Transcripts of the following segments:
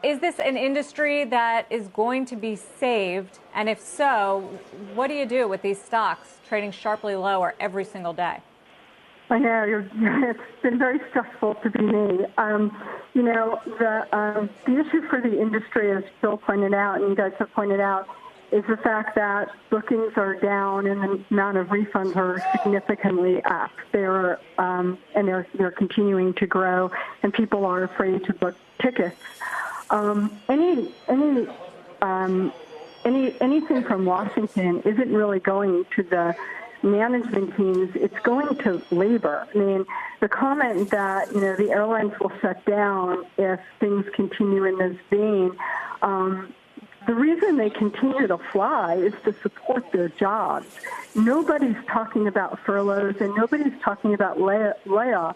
Is this an industry that is going to be saved? And if so, what do you do with these stocks trading sharply lower every single day? I know, it's been very stressful to be me. The issue for the industry, as Phil pointed out, and you guys have pointed out, is the fact that bookings are down and the amount of refunds are significantly up. They're continuing to grow, and people are afraid to book tickets. Anything from Washington isn't really going to the management teams. It's going to labor. I mean, the comment that the airlines will shut down if things continue in this vein. The reason they continue to fly is to support their jobs. Nobody's talking about furloughs, and nobody's talking about layoffs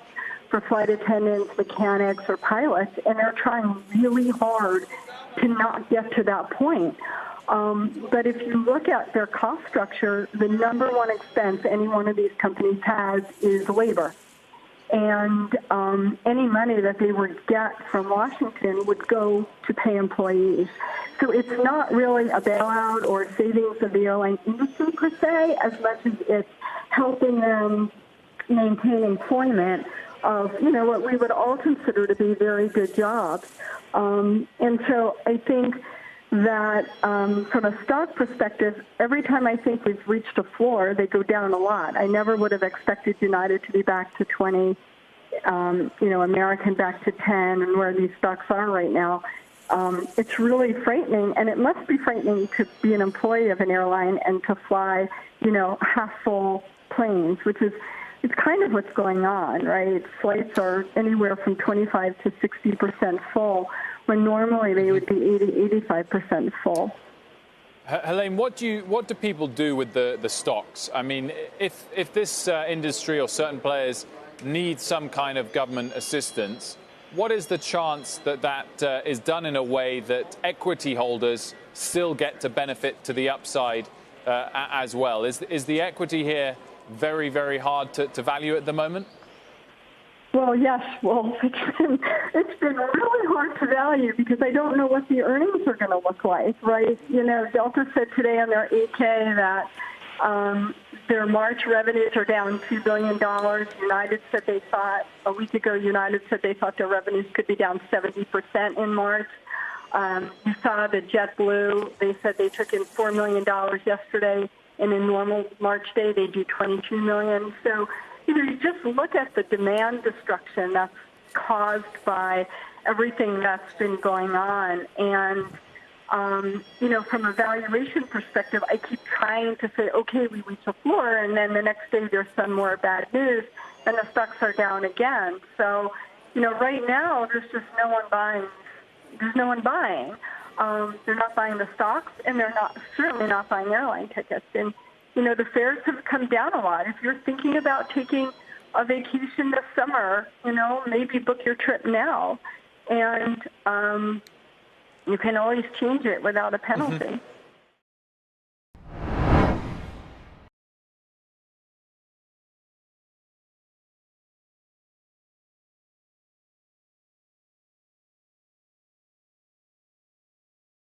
for flight attendants, mechanics, or pilots, and they're trying really hard to not get to that point. But if you look at their cost structure, the number one expense any one of these companies has is labor. And any money that they would get from Washington would go to pay employees. So it's not really a bailout or savings of the airline industry per se, as much as it's helping them maintain employment of, what we would all consider to be very good jobs. And so I think that from a stock perspective, every time I think we've reached a floor, they go down a lot. I never would have expected United to be back to 20, American back to 10, and where these stocks are right now. It's really frightening, and it must be frightening to be an employee of an airline and to fly, half-full planes, which is it's kind of what's going on, right? Flights are anywhere from 25 to 60% full, when normally they would be 80-85% full. Helane, what do people do with the stocks? I mean, if this industry or certain players need some kind of government assistance, what is the chance that is done in a way that equity holders still get to benefit to the upside as well? Is the equity here very, very hard to value at the moment? Well, yes. Well, it's been really hard to value because I don't know what the earnings are going to look like, right? Delta said today on their 8K that their March revenues are down $2 billion. United said they thought, a week ago, United said they thought their revenues could be down 70% in March. You saw the JetBlue, they said they took in $4 million yesterday, and in normal March day, they do $22 million. So, you just look at the demand destruction that's caused by everything that's been going on. And, from a valuation perspective, I keep trying to say, okay, we reach a floor, and then the next day there's some more bad news, and the stocks are down again. So, right now there's just no one buying. There's no one buying. They're not buying the stocks, and they're certainly not buying airline tickets. And the fares have come down a lot. If you're thinking about taking a vacation this summer, maybe book your trip now. And you can always change it without a penalty.